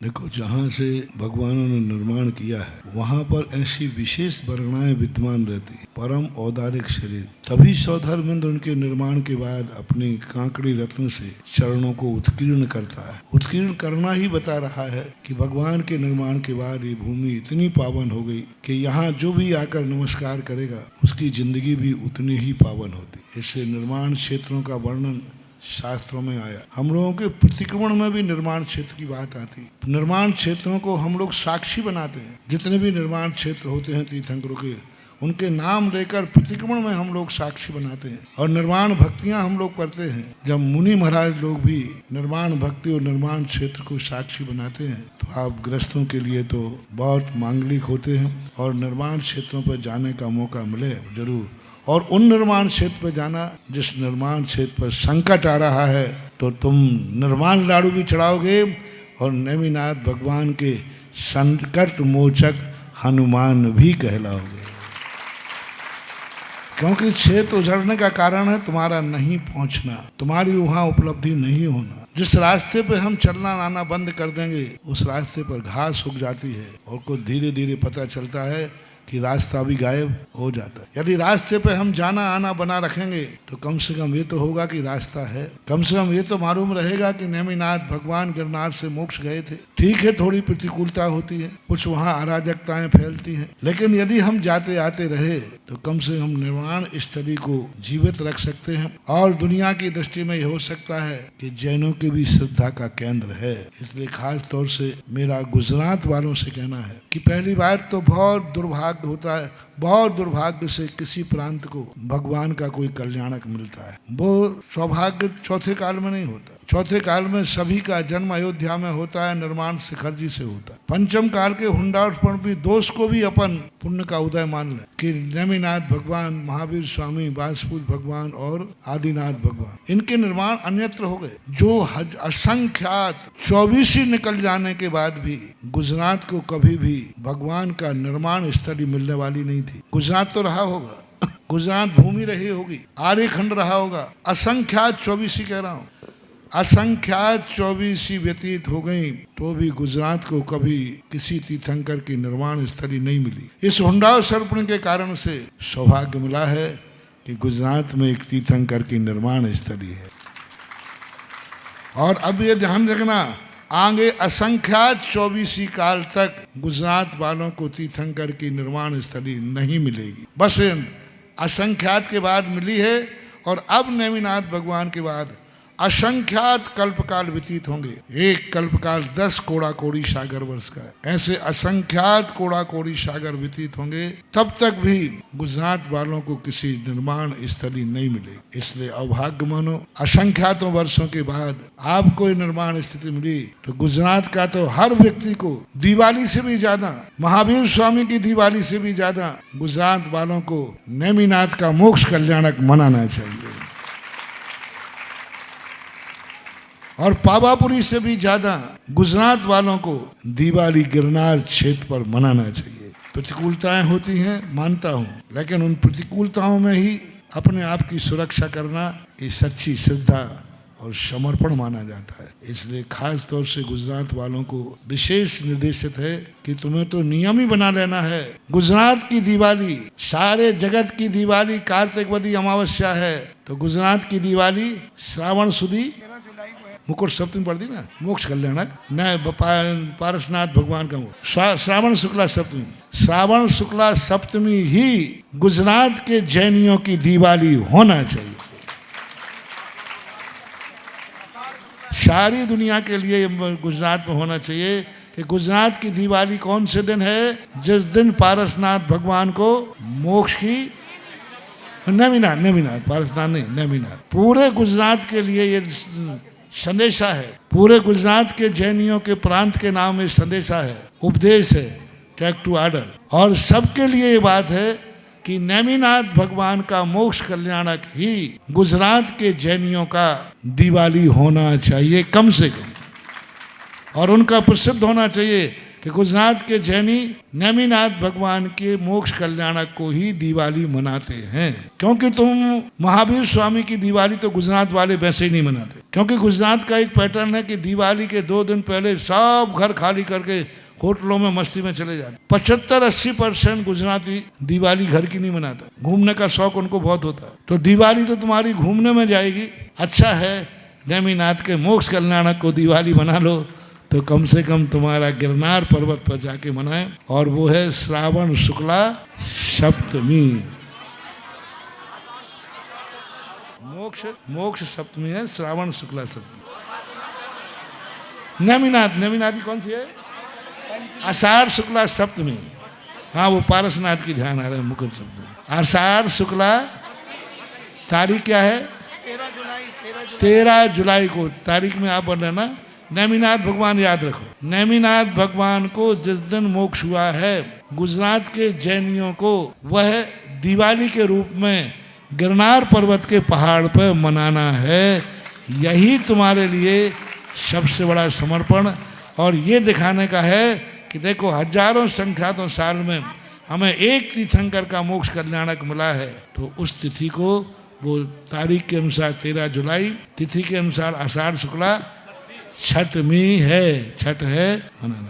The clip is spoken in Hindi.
देखो, जहाँ से भगवानों ने निर्माण किया है वहाँ पर ऐसी विशेष वर्णनाएं विद्यमान रहती है। परम औदारिक शरीर, तभी सौधर्मेंद्र उनके निर्माण के बाद अपनी कांकड़ी रत्न से चरणों को उत्कीर्ण करता है। उत्कीर्ण करना ही बता रहा है कि भगवान के निर्माण के बाद ये भूमि इतनी पावन हो गई कि यहाँ जो भी आकर नमस्कार करेगा उसकी जिंदगी भी उतनी ही पावन होती। इससे निर्माण क्षेत्रों का वर्णन शास्त्रों में आया। हम लोगों के प्रतिक्रमण में भी निर्माण क्षेत्र की बात आती है। निर्माण क्षेत्रों को हम लोग साक्षी बनाते हैं। जितने भी निर्माण क्षेत्र होते हैं तीर्थंकरों के, उनके नाम लेकर प्रतिक्रमण में हम लोग साक्षी बनाते हैं और निर्माण भक्तियां हम लोग करते हैं। जब मुनि महाराज लोग भी निर्माण भक्ति और निर्माण क्षेत्र को साक्षी बनाते हैं तो आप गृहस्थों के लिए तो बहुत मांगलिक होते हैं और निर्माण क्षेत्रों पर जाने का मौका मिले जरूर। और उन निर्माण क्षेत्र पर जाना जिस निर्माण क्षेत्र पर संकट आ रहा है तो तुम निर्माण लाडू भी चढ़ाओगे और नेमिनाथ भगवान के संकट मोचक हनुमान भी कहलाओगे। क्योंकि क्षेत्र उजड़ने का कारण है तुम्हारा नहीं पहुंचना, तुम्हारी वहां उपलब्धि नहीं होना। जिस रास्ते पे हम चलना आना बंद कर देंगे उस रास्ते पर घास उग जाती है और को धीरे धीरे पता चलता है कि रास्ता भी गायब हो जाता है। यदि रास्ते पे हम जाना आना बना रखेंगे तो कम से कम ये तो होगा कि रास्ता है, कम से कम ये तो मालूम रहेगा कि नेमिनाथ भगवान गिरनार से मोक्ष गए थे। ठीक है, थोड़ी प्रतिकूलता होती है, कुछ वहाँ अराजकताएं फैलती हैं, लेकिन यदि हम जाते आते रहे तो कम से कम निर्माण स्थली को जीवित रख सकते हैं। और दुनिया की दृष्टि में हो सकता है कि जैनों की भी श्रद्धा का केंद्र है। इसलिए खास तौर से मेरा गुजरात वालों से कहना है कि पहली बात तो बहुत दुर्भाग्य होता है, बहुत दुर्भाग्य से किसी प्रांत को भगवान का कोई कल्याणक मिलता है। वो सौभाग्य चौथे काल में नहीं होता। चौथे काल में सभी का जन्म अयोध्या में होता है, निर्माण शिखर जी से होता है। पंचम काल के हुंडापन भी दोष को भी अपन पुण्य का उदय मान लें कि नेमिनाथ भगवान, महावीर स्वामी, वासुदेव भगवान और आदिनाथ भगवान, इनके निर्माण अन्यत्र हो गए। जो असंख्यात 24 निकल जाने के बाद भी गुजरात को कभी भी भगवान का निर्माण स्थली मिलने वाली नहीं थी। गुजरात तो रहा होगा, गुजरात भूमि रही होगी, आर्यखंड रहा होगा, असंख्यात 24 कह रहा हूँ, असंख्यात 24 व्यतीत हो गई तो भी गुजरात को कभी किसी तीर्थंकर की निर्माण स्थली नहीं मिली। इस हुंडाव सर्पण के कारण से सौभाग्य मिला है कि गुजरात में एक तीर्थंकर की निर्माण स्थली है। और अब ये ध्यान रखना, आगे असंख्यात 24 काल तक गुजरात वालों को तीर्थंकर की निर्माण स्थली नहीं मिलेगी। बस असंख्यात के बाद मिली है और अब नेमिनाथ भगवान के बाद असंख्यात कल्पकाल व्यतीत होंगे। एक कल्पकाल 10 कोड़ा कोड़ी सागर वर्ष का है। ऐसे असंख्यात कोड़ा कोड़ी सागर व्यतीत होंगे, तब तक भी गुजरात वालों को किसी निर्माण स्थली नहीं मिलेगी। इसलिए अभाग्य मानो, असंख्यातों वर्षों के बाद आपको निर्माण स्थिति मिली तो गुजरात का तो हर व्यक्ति को दिवाली से भी ज्यादा, महावीर स्वामी की दिवाली से भी ज्यादा गुजरात वालों को नेमिनाथ का मोक्ष कल्याणक मनाना चाहिए और पावापुरी से भी ज्यादा गुजरात वालों को दिवाली गिरनार क्षेत्र पर मनाना चाहिए। प्रतिकूलताएं होती हैं, मानता हूँ, लेकिन उन प्रतिकूलताओं में ही अपने आप की सुरक्षा करना ये सच्ची श्रद्धा और समर्पण माना जाता है। इसलिए खास तौर से गुजरात वालों को विशेष निर्देशित है कि तुम्हें तो नियम ही बना लेना है। गुजरात की दिवाली, सारे जगत की दिवाली कार्तिकवदी अमावस्या है, तो गुजरात की दिवाली श्रावण सुदी मुकुट सप्तमी पढ़ दी ना, मोक्ष कल्याणक न पारसनाथ भगवान का श्रावण शुक्ला सप्तमी, श्रावण शुक्ला सप्तमी ही गुजरात के जैनियों की दिवाली होना चाहिए। सारी दुनिया के लिए गुजरात में होना चाहिए कि गुजरात की दिवाली कौन से दिन है? जिस दिन पारसनाथ भगवान को मोक्ष की, नेमिनाथ पारसनाथ नहीं, नेमिनाथ, पूरे गुजरात के लिए ये संदेशा है। पूरे गुजरात के जैनियों के प्रांत के नाम ये संदेशा है, उपदेश है, टेक टू ऑर्डर। और सबके लिए ये बात है कि नेमिनाथ भगवान का मोक्ष कल्याणक ही गुजरात के जैनियों का दिवाली होना चाहिए कम से कम, और उनका प्रसिद्ध होना चाहिए कि गुजरात के जैनी नेमिनाथ भगवान के मोक्ष कल्याणक को ही दिवाली मनाते हैं। क्योंकि तुम महावीर स्वामी की दिवाली तो गुजरात वाले वैसे ही नहीं मनाते, क्योंकि गुजरात का एक पैटर्न है कि दिवाली के 2 दिन पहले सब घर खाली करके होटलों में मस्ती में चले जाते। 75-80% गुजराती दिवाली घर की नहीं मनाता, घूमने का शौक उनको बहुत होता है। तो दिवाली तो तुम्हारी घूमने में जाएगी। अच्छा है नेमिनाथ के मोक्ष कल्याणक को दिवाली मना लो, तो कम से कम तुम्हारा गिरनार पर्वत पर जाके मनाए, और वो है श्रावण शुक्ला सप्तमी। मोक्ष सप्तमी है, श्रावण शुक्ला सप्तमी। नेमिनाथ की कौन सी है? आषाढ़ शुक्ला सप्तमी। हाँ, वो पारसनाथ की ध्यान आ रहा है, मुकुट सप्तमी। आषाढ़ शुक्ला तारीख क्या है? 13 जुलाई को। तारीख में आप बोल रहे ना, नेमिनाथ भगवान याद रखो। नेमिनाथ भगवान को जिस दिन मोक्ष हुआ है, गुजरात के जैनियों को वह दिवाली के रूप में गिरनार पर्वत के पहाड़ पर मनाना है। यही तुम्हारे लिए सबसे बड़ा समर्पण और ये दिखाने का है कि देखो हजारों संख्यातों साल में हमें एक तीर्थंकर का मोक्ष कल्याणक मिला है। तो उस तिथि को वो तारीख के अनुसार 13 जुलाई, तिथि के अनुसार आषाढ़ शुक्ला छठमी है, छठ है मनाना।